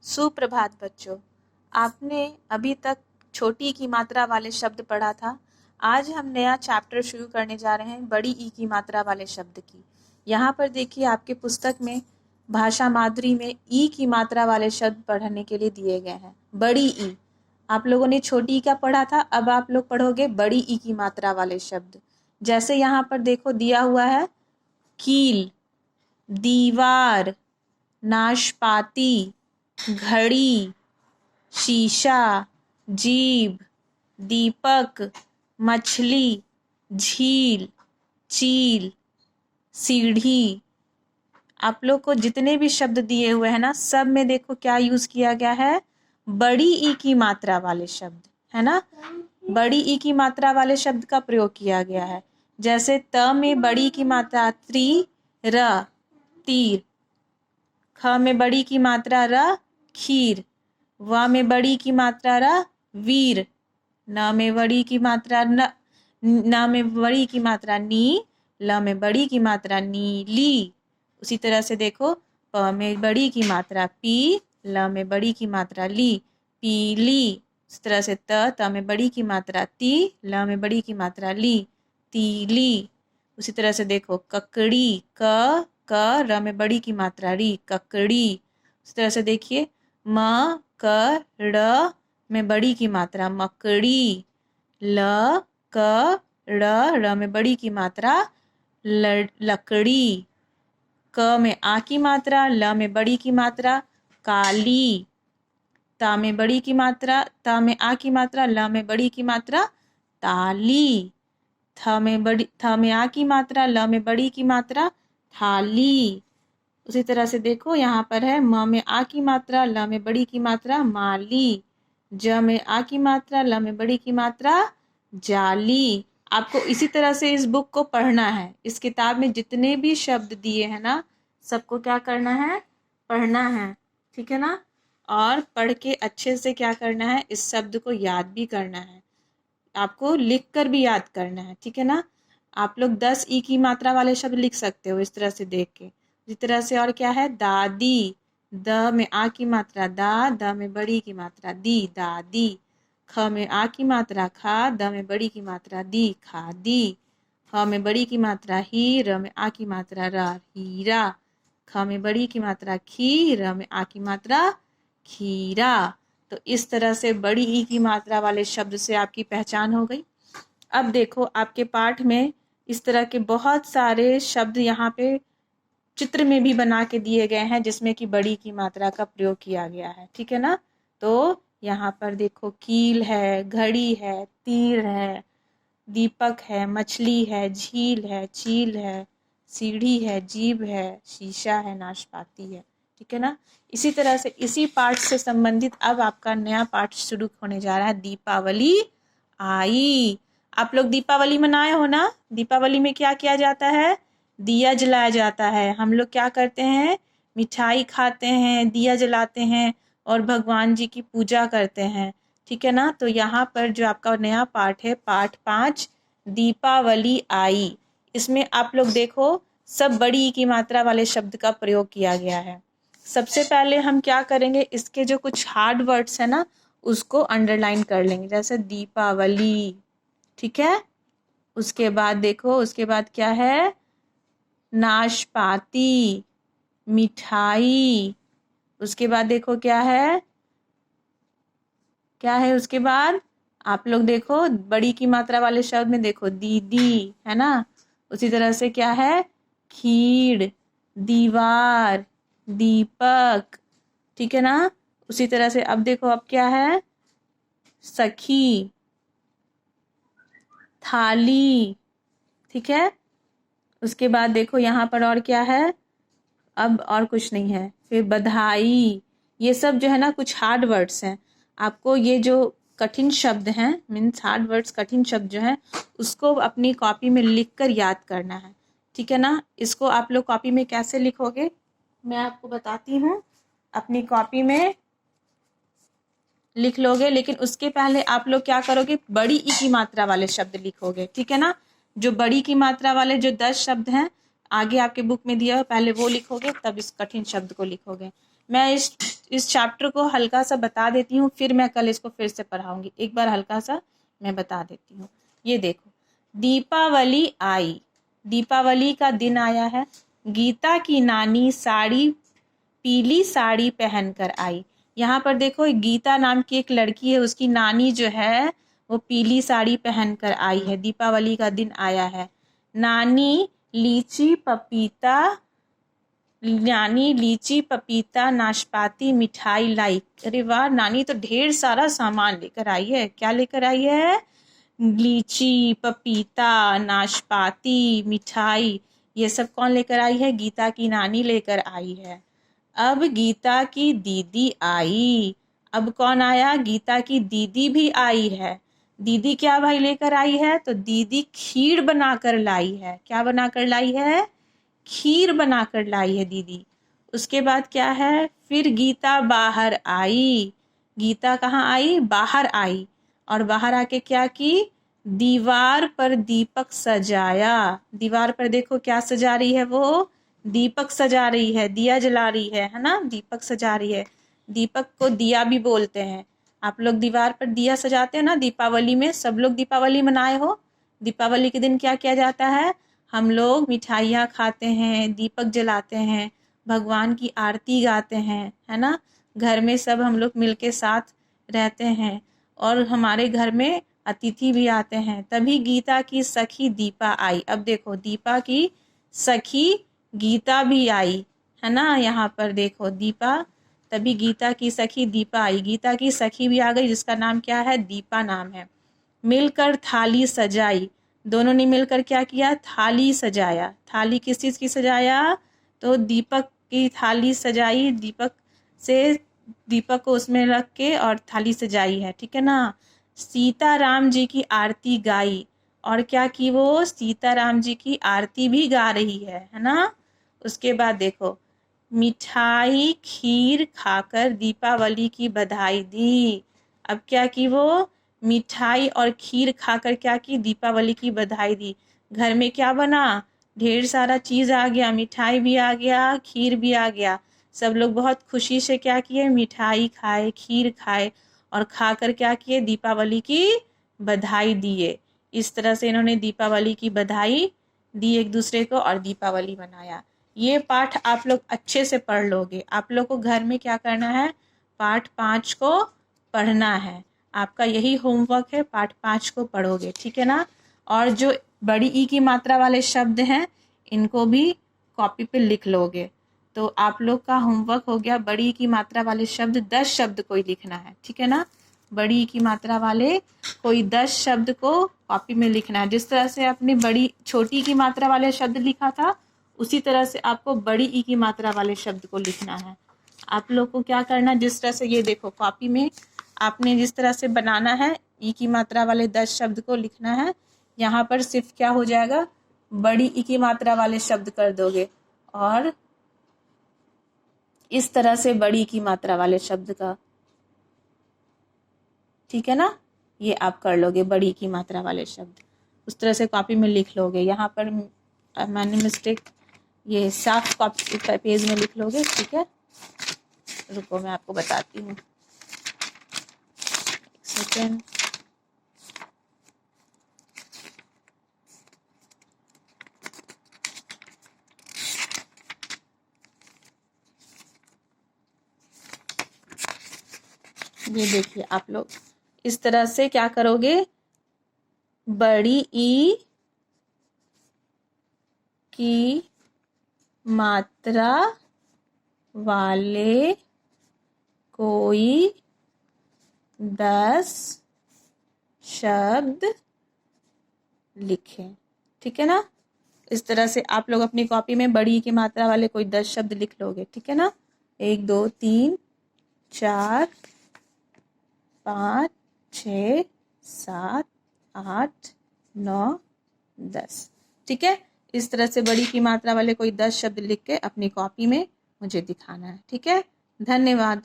सुप्रभात बच्चों। आपने अभी तक छोटी की मात्रा वाले शब्द पढ़ा था। आज हम नया चैप्टर शुरू करने जा रहे हैं बड़ी ई की मात्रा वाले शब्द की। यहाँ पर देखिए आपके पुस्तक में भाषा माधुरी में ई की मात्रा वाले शब्द पढ़ने के लिए दिए गए हैं। बड़ी ई, आप लोगों ने छोटी ई का पढ़ा था, अब आप लोग पढ़ोगे बड़ी ई की मात्रा वाले शब्द। जैसे यहाँ पर देखो दिया हुआ है कील, दीवार, नाशपाती, घड़ी, शीशा, जीभ, दीपक, मछली, झील, चील, सीढ़ी। आप लोग को जितने भी शब्द दिए हुए हैं ना, सब में देखो क्या यूज किया गया है, बड़ी ई की मात्रा वाले शब्द, है ना। बड़ी ई की मात्रा वाले शब्द का प्रयोग किया गया है। जैसे त में बड़ी की मात्रा त्री, र, तीर। ख में बड़ी की मात्रा र, खीर। व में बड़ी की मात्रा र, वीर। न में बड़ी की मात्रा न में बड़ी की मात्रा नी। ल में बड़ी की मात्रा नीली। उसी तरह से देखो प में बड़ी की मात्रा पी, ल में बड़ी की मात्रा ली, पीली। इस तरह से त में बड़ी की मात्रा ती, ल में बड़ी की मात्रा ली, तीली। उसी तरह से देखो ककड़ी, क र में बड़ी की मात्रा री, ककड़ी। इस तरह से देखिए म क ड़ में बड़ी की मात्रा मकड़ी, ल क ड़ में बड़ी की मात्रा लकड़ी। क में आ की मात्रा, ल में बड़ी की मात्रा काली। ता में बड़ी की मात्रा, ता में आ की मात्रा, ल में बड़ी की मात्रा ताली। थ में आ की मात्रा, ल में बड़ी की मात्रा थाली। उसी तरह से देखो यहाँ पर है म में आ की मात्रा, ल में बड़ी की मात्रा माली। ज में आ की मात्रा, ल में बड़ी की मात्रा जाली। आपको इसी तरह से इस बुक को पढ़ना है। इस किताब में जितने भी शब्द दिए हैं ना, सबको क्या करना है, पढ़ना है, ठीक है ना। और पढ़ के अच्छे से क्या करना है, इस शब्द को याद भी करना है, आपको लिख कर भी याद करना है, ठीक है ना। आप लोग 10 ई की मात्रा वाले शब्द लिख सकते हो इस तरह से देख के। इस तरह से और क्या है, दादी, द में आ की मात्रा दा, द में बड़ी की मात्रा दी, दादी। ख में आ की मात्रा खा, द में बड़ी की मात्रा दी, खादी। ह में बड़ी की मात्रा ही, र में आ की मात्रा रा, हीरा। ख में बड़ी की मात्रा खी, र में आ की मात्रा खीरा। तो इस तरह से बड़ी ई की मात्रा वाले शब्द से आपकी पहचान हो गई। अब देखो आपके पाठ में इस तरह के बहुत सारे शब्द यहाँ पे चित्र में भी बना के दिए गए हैं, जिसमें कि बड़ी की मात्रा का प्रयोग किया गया है, ठीक है ना। तो यहाँ पर देखो कील है, घड़ी है, तीर है, दीपक है, मछली है, झील है, चील है, सीढ़ी है, जीभ है, शीशा है, नाशपाती है, ठीक है ना। इसी तरह से इसी पाठ से संबंधित अब आपका नया पाठ शुरू होने जा रहा है, दीपावली आई। आप लोग दीपावली मनाए हो ना। दीपावली में क्या किया जाता है, दिया जलाया जाता है। हम लोग क्या करते हैं, मिठाई खाते हैं, दिया जलाते हैं और भगवान जी की पूजा करते हैं, ठीक है ना। तो यहाँ पर जो आपका नया पाठ है, पाठ 5 दीपावली आई, इसमें आप लोग देखो सब बड़ी की मात्रा वाले शब्द का प्रयोग किया गया है। सबसे पहले हम क्या करेंगे, इसके जो कुछ हार्ड वर्ड्स है ना, उसको अंडरलाइन कर लेंगे, जैसे दीपावली, ठीक है। उसके बाद देखो, उसके बाद क्या है, नाशपाती, मिठाई। उसके बाद देखो क्या है, क्या है उसके बाद, आप लोग देखो बड़ी की मात्रा वाले शब्द में देखो दीदी, है ना। उसी तरह से क्या है, खीर, दीवार, दीपक, ठीक है ना। उसी तरह से अब देखो अब क्या है, सखी, थाली, ठीक है। उसके बाद देखो यहाँ पर और क्या है, अब और कुछ नहीं है, फिर बधाई। ये सब जो है ना कुछ हार्ड वर्ड्स हैं। आपको ये जो कठिन शब्द हैं, मीन्स हार्ड वर्ड्स, कठिन शब्द जो हैं, उसको अपनी कॉपी में लिख कर याद करना है, ठीक है ना। इसको आप लोग कॉपी में कैसे लिखोगे, मैं आपको बताती हूँ। अपनी कॉपी में लिख लोगे, लेकिन उसके पहले आप लोग क्या करोगे, बड़ी ई की मात्रा वाले शब्द लिखोगे, ठीक है ना। जो बड़ी की मात्रा वाले जो 10 शब्द हैं आगे आपके बुक में दिया है, पहले वो लिखोगे, तब इस कठिन शब्द को लिखोगे। मैं इस चैप्टर को हल्का सा बता देती हूँ, फिर मैं कल इसको फिर से पढ़ाऊंगी। एक बार हल्का सा मैं बता देती हूँ। ये देखो, दीपावली आई, दीपावली का दिन आया है। गीता की नानी साड़ी, पीली साड़ी पहनकर आई। यहाँ पर देखो, गीता नाम की एक लड़की है, उसकी नानी जो है वो पीली साड़ी पहनकर आई है। दीपावली का दिन आया है। नानी लीची पपीता, नानी लीची पपीता नाशपाती मिठाई लाई। अरे वाह, नानी तो ढेर सारा सामान लेकर आई है। क्या लेकर आई है? लीची, पपीता, नाशपाती, मिठाई। ये सब कौन लेकर आई है? गीता की नानी लेकर आई है। अब गीता की दीदी आई। अब कौन आया? गीता की दीदी भी आई है। दीदी क्या भाई लेकर आई है? तो दीदी खीर बनाकर लाई है। क्या बनाकर लाई है? खीर बनाकर लाई है दीदी। उसके बाद क्या है? फिर गीता बाहर आई। गीता कहाँ आई? बाहर आई। और बाहर आके क्या की? दीवार पर दीपक सजाया। दीवार पर देखो क्या सजा रही है वो? दीपक सजा रही है, दिया जला रही है ना? दीपक सजा रही है। दीपक को दिया भी बोलते हैं। आप लोग दीवार पर दिया सजाते हैं ना दीपावली में। सब लोग दीपावली मनाए हो? दीपावली के दिन क्या किया जाता है? हम लोग मिठाइयाँ खाते हैं, दीपक जलाते हैं, भगवान की आरती गाते हैं, है ना? घर में सब हम लोग मिलके साथ रहते हैं और हमारे घर में अतिथि भी आते हैं। तभी गीता की सखी दीपा आई। अब देखो, दीपा की सखी गीता भी आई, है ना? यहाँ पर देखो दीपा, तभी गीता की सखी दीपा आई। गीता की सखी भी आ गई, जिसका नाम क्या है? दीपा नाम है। मिलकर थाली सजाई। दोनों ने मिलकर क्या किया? थाली सजाया। थाली किस चीज़ की सजाया? तो दीपक की थाली सजाई। दीपक को उसमें रख के और थाली सजाई है, ठीक है ना? सीता राम जी की आरती गाई। और क्या की वो? सीता राम जी की आरती भी गा रही है ना? उसके बाद देखो, मिठाई खीर खाकर दीपावली की बधाई दी। अब क्या की वो? मिठाई और खीर खाकर क्या की? दीपावली की बधाई दी। घर में क्या बना? ढेर सारा चीज आ गया, मिठाई भी आ गया, खीर भी आ गया। सब लोग बहुत खुशी से क्या किए? मिठाई खाए, खीर खाए और खाकर क्या किए? दीपावली की बधाई दिए। इस तरह से इन्होंने दीपावली की बधाई दी एक दूसरे को और दीपावली मनाया। ये पाठ आप लोग अच्छे से पढ़ लोगे। आप लोग को घर में क्या करना है? पाठ 5 को पढ़ना है। आपका यही होमवर्क है, पाठ 5 को पढ़ोगे, ठीक है ना? और जो बड़ी ई की मात्रा वाले शब्द हैं, इनको भी कॉपी पे लिख लोगे। तो आप लोग का होमवर्क हो गया, बड़ी ई की मात्रा वाले शब्द 10 शब्द कोई लिखना है, ठीक है ना? बड़ी ई की मात्रा वाले कोई 10 शब्द को कॉपी में लिखना है। जिस तरह से आपने छोटी ई की मात्रा वाले शब्द लिखा था, उसी तरह से आपको बड़ी ई की मात्रा वाले शब्द को लिखना है। आप लोग को क्या करना, जिस तरह से ये देखो कॉपी में आपने जिस तरह से बनाना है, ई की मात्रा वाले 10 शब्द को लिखना है। यहाँ पर सिर्फ क्या हो जाएगा? बड़ी ई की मात्रा वाले शब्द कर दोगे और इस तरह से बड़ी ई की मात्रा वाले शब्द का, ठीक है ना? ये आप कर लोगे बड़ी ई की मात्रा वाले शब्द, उस तरह से कॉपी में लिख लोगे। यहाँ पर मैंने मिस्टेक, ये साफ कॉपी पेज में लिख लोगे, ठीक है? रुको मैं आपको बताती हूँ, एक सेकेंड। ये देखिए, आप लोग इस तरह से क्या करोगे? बड़ी ई की मात्रा वाले कोई 10 शब्द लिखें, ठीक है ना? इस तरह से आप लोग अपनी कॉपी में बड़ी ई की मात्रा वाले कोई 10 शब्द लिख लोगे, ठीक है ना? 1 2 3 4 5 6 7 8 9 10, ठीक है? इस तरह से बड़ी की मात्रा वाले कोई 10 शब्द लिख के अपनी कॉपी में मुझे दिखाना है, ठीक है? धन्यवाद।